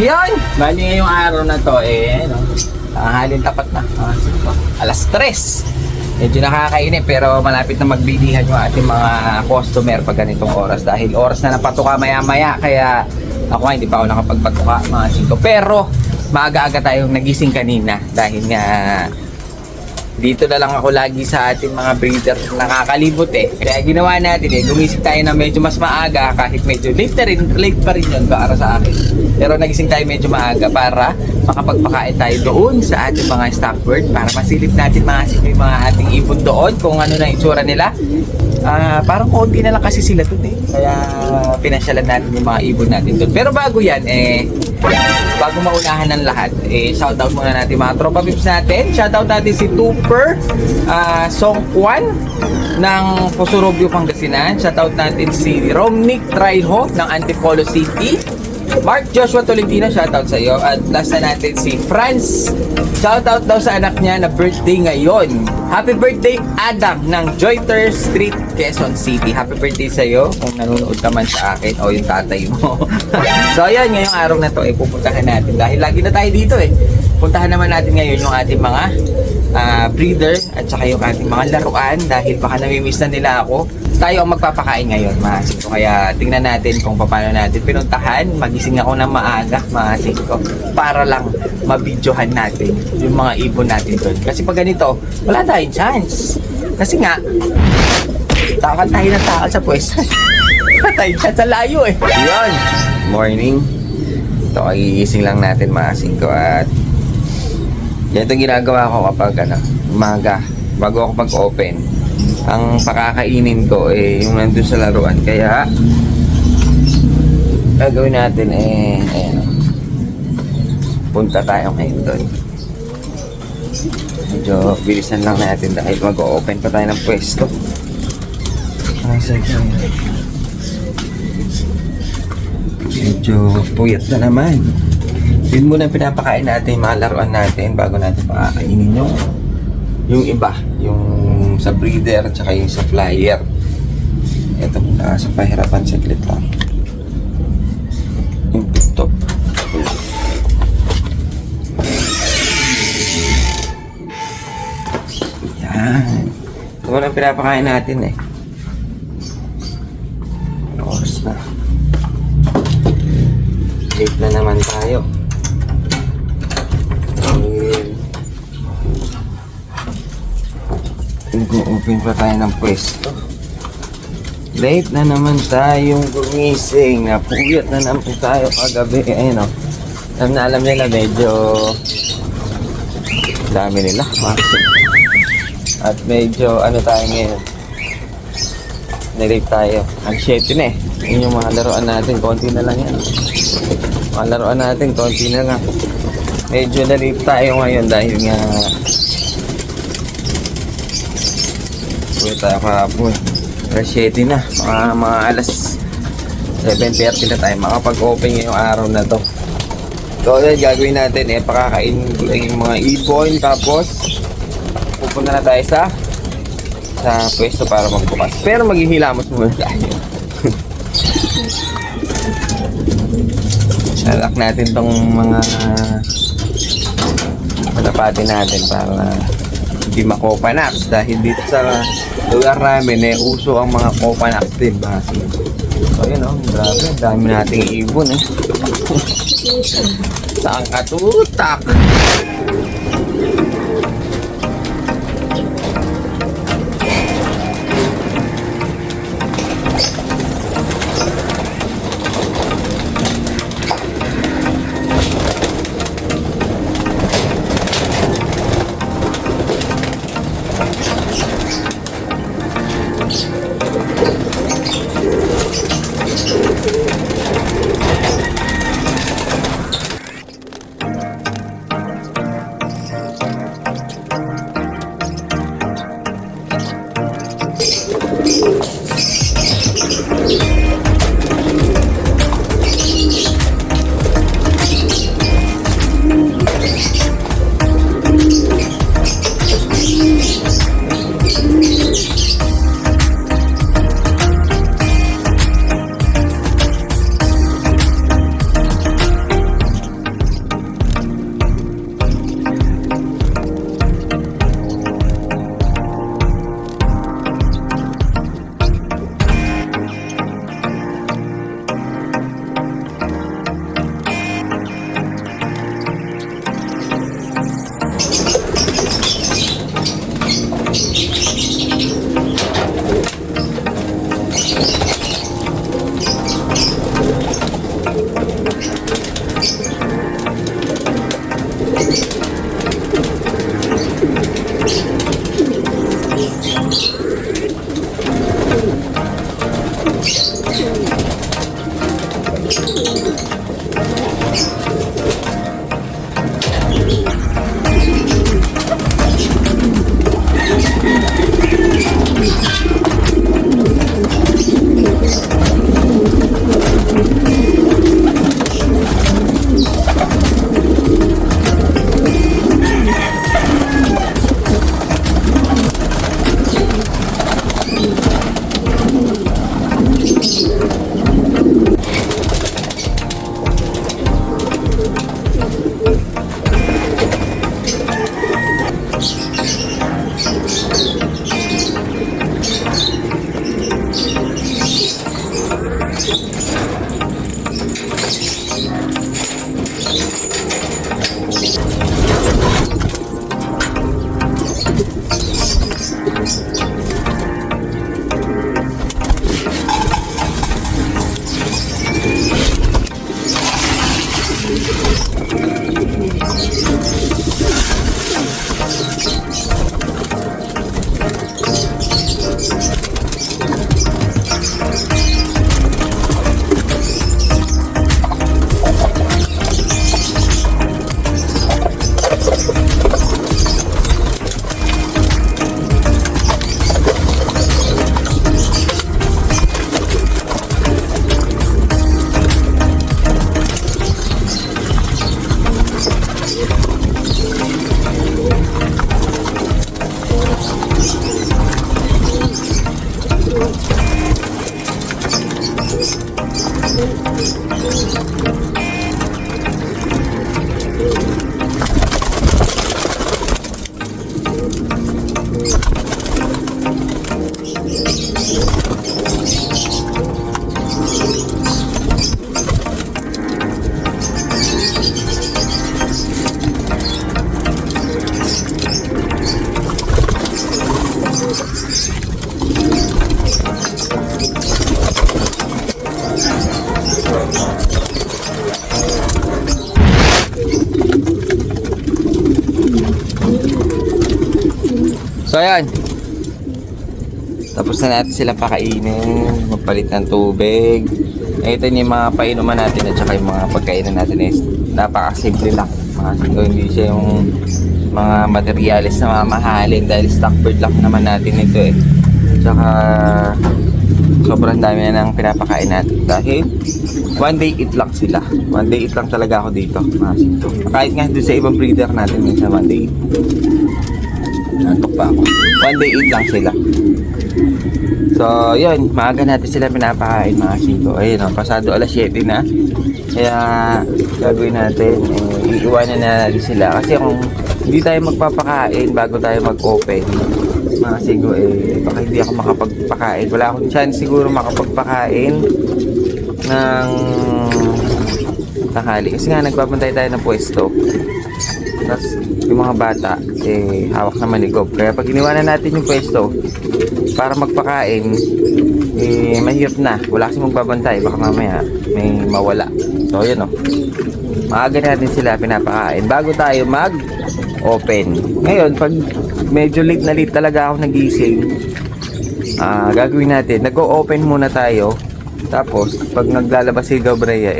Yun! Bali ngayong araw na to no? Halin tapat na. Alas 3. Medyo nakakainip pero malapit na magbilihan yung ating mga customer pag ganitong oras. Dahil oras na napatuka maya-maya. Kaya ako nga hindi pa ako nakapagpatuka mga 5. Pero maaga-aga tayong nagising kanina. Dahil nga dito na lang ako lagi sa ating mga breeder nakakalibot Kaya ginawa natin gumising tayo na medyo mas maaga kahit medyo late pa rin yun para sa akin. Pero nagising tayo medyo maaga para makapagpakain tayo doon sa ating mga stock bird para masilip natin yung mga ating ibon doon kung ano na itsura nila. Parang konti na lang kasi sila doon Kaya pinasyalan natin yung mga ibon natin doon. Pero bago yan bago maunahan ng lahat, shoutout muna natin mga tropa pips natin. Shoutout natin si Tupper Songkwan ng Pusurobio, Pangasinan. Shoutout natin si Romnick Traiho ng Antipolo City. Mark Joshua Tolentino, shoutout sa iyo. At last na natin si Franz. Shoutout daw sa anak niya na birthday ngayon. Happy birthday Adam ng Joyter Street, Quezon City. Happy birthday sa iyo kung nanonood ka man sa akin o yung tatay mo. So ayan, ngayong araw na to pupuntahan natin dahil lagi na tayo dito Puntahan naman natin ngayon yung ating mga breeder at saka yung ating mga laruan dahil baka namimiss na nila ako. Tayo ang magpapakain ngayon mga singko. Kaya tingnan natin kung paano natin pinuntahan. Magising ako ng maaga mga singko para lang mabidyohan natin yung mga ibon natin doon. Kasi pag ganito, wala tayong chance. Kasi nga, takal tayo ng takal sa pwesto. Patay dyan sa layo Yun. Morning. Ito, kagigising lang natin mga singko at yan itong ginagawa ko kapag umaga bago ako mag-open. Ang pakakainin ko yung nandun sa laruan. Kaya gagawin natin punta tayo ngayon doon. Medyo bilisan lang natin dahil mag-open pa tayo ng pwesto. Medyo puyat na naman. Yun muna pinapakain natin yung mga laruan natin bago natin pakakainin yung iba, yung sa breeder at saka yung sa flyer. Ito muna sa pahirapan saglit lang. Yung TikTok. Yan. Ito muna pinapakain natin oras na. Late na naman tayo. Nag-open pa tayo ng pwesto. Late na naman tayong gumising. Napuyat na naman tayo kagabi. Ayun alam nila medyo dami nila. At medyo tayo ngayon. Nilate tayo. Ang 7 na Yun yung mga laruan natin. Konti na lang yan. Mga laruan natin. Konti na lang. Medyo nalate tayo ngayon dahil nga tayo kahapon. Alas 7 na. Mga alas 7:30 na tayo makapag-open ngayong araw na to. So yun, gagawin natin pakakain yung mga ibon. Tapos pupunta na tayo sa pwesto para magbukas. Pero maghihilamos muna tayo. Salak natin tong mga malapati natin para hindi makopanaps dahil dito sa lugar namin uso ang mga kopanaps din so yun grabe, dami nating ibon saan katutak. So ayan, tapos na natin sila pakainin, magpalit ng tubig. Ito yung mga painuman natin at saka yung mga pagkainan natin is napakasimple lang. Hindi siya yung mga materialis na mamahalin dahil stock bird lang naman natin ito eh. Tsaka sobrang dami na ng pinapakain natin dahil one day eat lang sila. One day eat lang talaga ako dito, mga sito. Kahit nga doon sa ibang breeder natin minsan one day eat. Nantok pa ako. One day eat lang sila. So, yun. Maaga natin sila pinapakain, mga sito. Ayun, pasado alas 7 na. Kaya, gagawin natin. Iiwanan na natin sila. Kasi kung hindi tayo magpapakain bago tayo mag-open, mga sigo, baka hindi ako makapagpakain. Wala akong chance siguro makapagpakain ng tanghali. Kasi nga, nagbabantay tayo ng pwesto. Tapos, yung mga bata, hawak na maligop. Kaya pag iniwanan natin yung pwesto para magpakain, mahirap na. Wala kasi magbabantay. Baka mamaya may mawala. So, yun o. Maaga natin sila pinapakain bago tayo mag-open. Ngayon, pag medyo late na late talaga ako nagising, gagawin natin. Nag-o-open muna tayo. Tapos, pag naglalabas si Gabriela,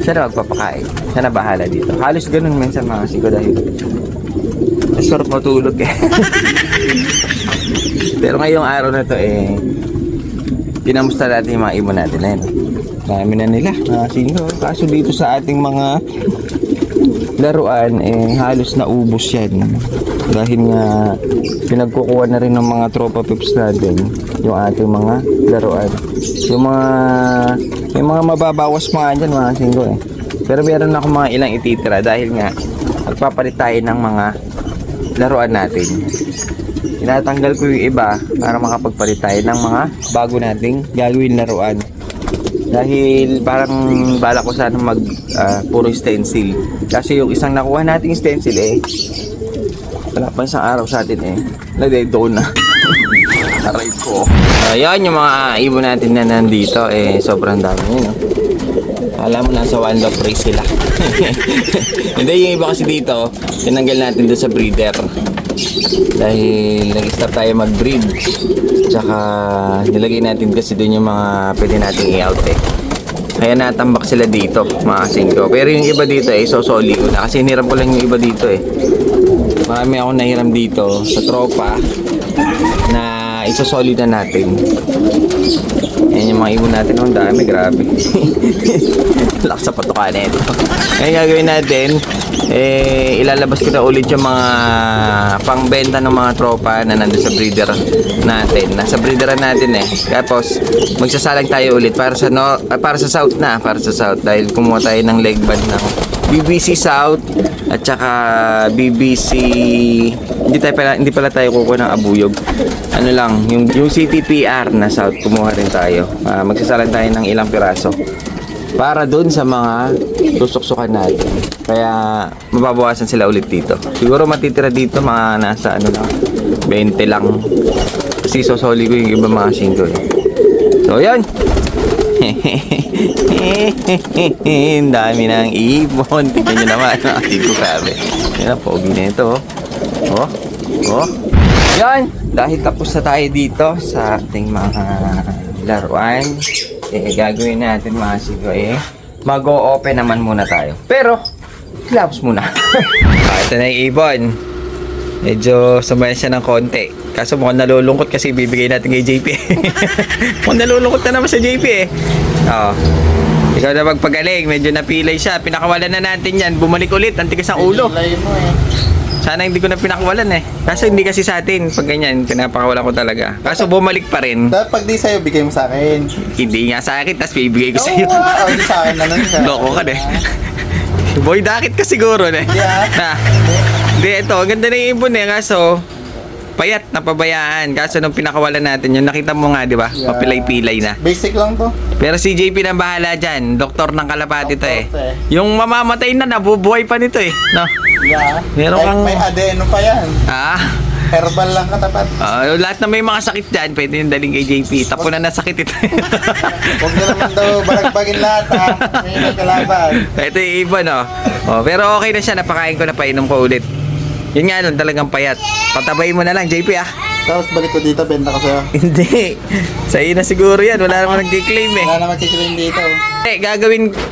siya na magpapakain. Siya na bahala dito. Halos ganun minsan mga sigo dahil sarap matulog eh. Pero ngayong araw na to pinamusta natin yung mga ibon natin. Ayun. Dami na nila mga sigo. Kaso dito sa ating mga laruan halos naubos yan. Dahil nga pinagkukuha na rin ng mga tropa pips natin yung ating mga laruan. Yung mga mababawas mga dyan mga singgo eh. Pero meron ako mga ilang ititira dahil nga magpapalit tayo ng mga laruan natin. Tinatanggal ko yung iba para makapagpalit tayo ng mga bago nating gagawin laruan. Dahil parang bala ko sana puro stencil. Kasi yung isang nakuha nating stencil wala pa isang araw sa atin nagdedo na. Aray ko. Ayan yung mga ibon natin na nandito sobrang dami yun. Alam mo nasa one love race sila. Hindi, yung iba kasi dito tinanggal natin doon sa breeder dahil nag-start tayo mag-breed. Tsaka nilagay natin kasi doon yung mga pwede nating i-out kaya natambak sila dito mga singko. Pero yung iba dito sosoli ko na kasi hiniram ko lang yung iba dito marami akong nahiram dito sa tropa na isosoli na natin. Ayan yung mga ibon natin. Ang dami, grabe. Lakas sa patukan ito. Ngayon gagawin natin, ilalabas ko na ulit yung mga pangbenta ng mga tropa na nandun sa breeder natin. Nasa breederan natin Tapos, magsasalang tayo ulit para sa South na. Para sa South. Dahil kumuha tayo ng leg band ng BBC South at saka BBC hindi pala tayo kukuha ng abuyog. Ano lang, yung CTPR na South kumuha rin tayo. Magsasalan tayo ng ilang piraso para dun sa mga tusok-sukan natin. Kaya mababawasan sila ulit dito. Siguro matitira dito mga nasa 20 lang. Kasi sosoli ko yung iba mga 5 So yan. Ang dami ng ibon. Tingnan nyo naman. Ating ko grabe. Yan, pogi na ito. Oh. Oh. Yan. Dahil tapos na tayo dito sa ating mga laruan, gagawin natin mga sigo mag-o-open naman muna tayo. Pero, labs muna. Ito na yung ibon. Medyo sumaya siya ng konti. Kaso mukhang nalulungkot kasi bibigay natin kay JP. Mukhang nalulungkot na naman sa JP Oo. Ikaw na magpagaling. Medyo napilay siya. Pinakawalan na natin yan. Bumalik ulit. Ang tigas ng ulo. Sana hindi ko na pinakawalan Kaso hindi kasi sa atin. Pag ganyan, pinapakawalan ko talaga. Kaso bumalik pa rin. Dapat pag di sa'yo, bigay mo sa akin. Hindi nga sa akin, tapos bibigay ko sa'yo. Oo, di sa akin na nun siya. Loko ka Boy, dakit ka siguro Yeah. Hindi, ito. Ganda na yung ibon Kaso, payat, napabayaan. Kaso nung pinakawalan natin yun, nakita mo nga, di ba? Yeah. Papilay-pilay na. Basic lang to. Pero si JP na bahala dyan. Doktor ng kalapati to Doktor to Yung mamamatay na, nabubuhay pa nito No? Yeah. Meron kang... May adeno pa yan. Herbal lang katapat. Lahat na may mga sakit dyan, pwede yung daling kay JP. Tapunan na sakit ito. Huwag na naman daw balagbagin lahat May nagkalaban. Ito yung ibon pero okay na siya, napakain ko na, painom ko ulit. Yun nga lang, talagang payat. Patabayin mo na lang, JP Tapos balik ko dito, benta ko sa'yo. Hindi. Sa'yo na siguro yan. Wala naman nag-claim Wala naman kikilim dito.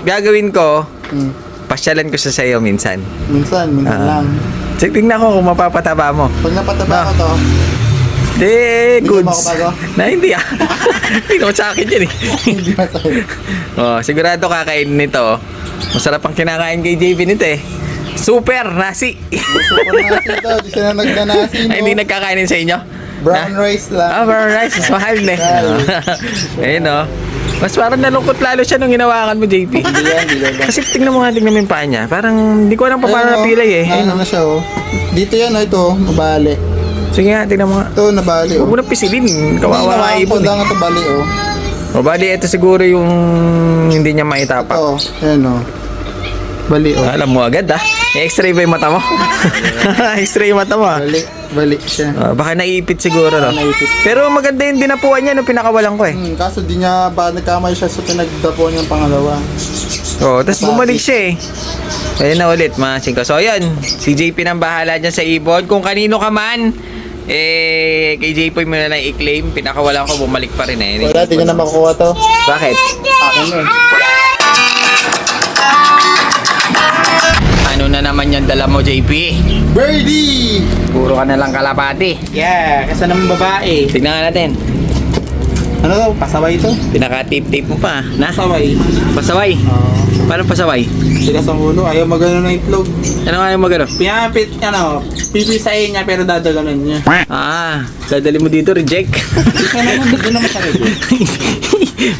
Gagawin ko, pasyalan ko sa sa'yo minsan. Minsan lang. Tingnan ko kung mapapataba mo. Pag napataba ko to, Hindi, goods. mo ako bago? Hindi Hindi naman sa akin yan hindi na sa'yo. Sigurado kakainin nito. Masarap ang kinakain kay JP nito Super nasi. Super nasi to, di siya na nagnanasi mo. Ay, hindi nagkakainin sa inyo? Brown rice lang. Brown rice. Mas mahal Ayun Mas parang nalungkot lalo siya nung hinawakan mo, JP. Hindi yan. Kasi tingnan mo yung paa niya. Parang hindi ko alam pa paano napilay Ano na siya Dito yan ito, mabali. Sige nga, tingnan mo nga. Ito, nabali Huwag mo na pisilin. Kawawa nga ibon Hindi, ito bali Bali, ito siguro yung hindi niya maitapak. Ito, yan Bali Alam mo agad I-x-ray ba yung mata mo? X-ray yung mata mo Bali siya. Baka naiipit siguro Naipit. Pero maganda yung dinapuan niya nung pinakawalan ko Kaso di niya ba nagkamay siya sa pinagdapuan niyang pangalawa. Tapos bumalik siya Ayun na ulit mga singko. So ayun, si JP nang bahala dyan sa ibon. Kung kanino ka man, kay JP mo na lang i-claim. Pinakawalan ko, bumalik pa rin Wala, di niya na makukuha to. Bakit? Akin Ano na naman yung dala mo, JP? Birdie! Puro ka na lang kalapati. Yeah, kasi naman babae. Tignan nga natin. Ano to? Pasaway to? Pinaka-tape-tape mo pa. Pasaway. Pasaway? Paano pasaway? Tigas ang ulo, ayaw magano ng itlog. Ano nga yung magano? Pinapit, pipisahin niya pero dadaganon niya. Dadali mo dito, reject. Kaya naman, doon naman sa reject.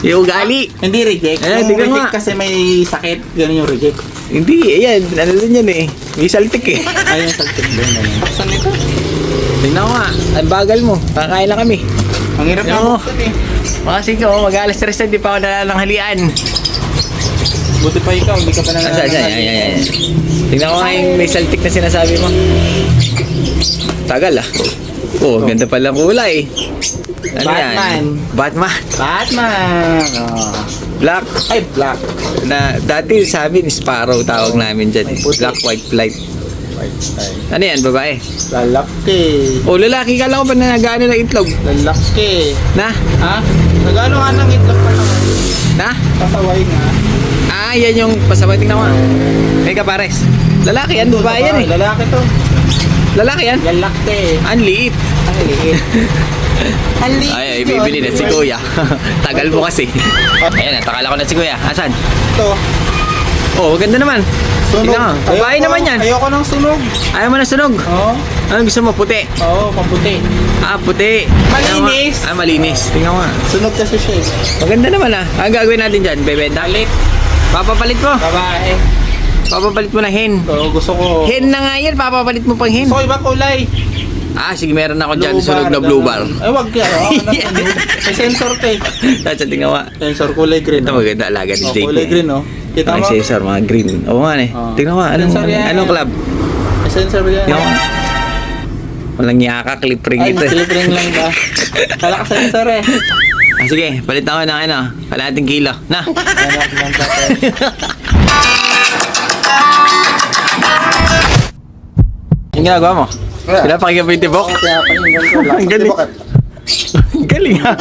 Yung ugali. Hindi reject. Hindi Yung ka reject nga. kasi may sakit, ganun yung reject. Hindi, ayan. Ano din yan May saltik Ayun yung sakit doon. Saan ito? Tingnan ko nga. Ang bagal mo. Kakain lang kami. Ang hirap Tingnan na mo. buksan Mga sige, mag-alas 3 na, di pa ako nalanghalian. Buti pa ikaw, hindi ka pa Ayan. Tingnan ko nga yung may saltik na sinasabi mo. Tagal ganda palang kulay. Ano Batman. yan? Batman. Batman! Black. Ay, black. Dati sa amin, Sparrow tawag namin dyan. Black, white, flight. Ano yan, babae? Lalaki. Lalaki ka lang ba na nagano ng itlog? Lalaki. Na? Ha? Nagano nga ng itlog pa naman. Na? Pasaway nga. Yan yung pasabay. Tingnan mo nga. May kapares. Lalaki yan, babae yan Lalaki to. Lalaki yan? Lalaki. Ang liit. Ang liit. Ang liit. Ay, bibili na si Kuya. Tagal mo kasi. Ayan, takala ko na si Kuya. Asan? Ito. Ganda naman. Sunog. Tingnan mo. Babae naman yan. Ayoko ng sunog. Ayaw mo na sunog. Oo. Anong gusto mo? Puti? Oo, paputi. Puti. Malinis. Malinis. Tingnan mo nga. Sunog kasi siya Maganda naman Ang gagawin natin dyan, bebenta. Papapalit mo. Babae. Papapalit mo na hen. Oo, gusto ko. Hen na nga yan, papapalit mo pang hen. Gusto ko ibang kulay. Sige, meron ako dyan, sunog na blue bar. Ay, wag ka. May sensor ka Tingnan mo. Sensor kulay green. Ito maganda, alaga ni JP. Kulay green, Kita mo? Sensor, mga green. Oo nga Tingnan mo, Sensor yan. anong club? May sensor yan. Tingnan mo. Walang yaka, clip ring Ay, ito. clip ring lang ba? Kala ka sensor Sige, palit ako ng ano, kalahating kilo. Na. Anak ng tatay. Yung ginagawa mo? Pinapakinggan mo yung tibok? Kaya paninggan ko. Ang galing. Galing ha.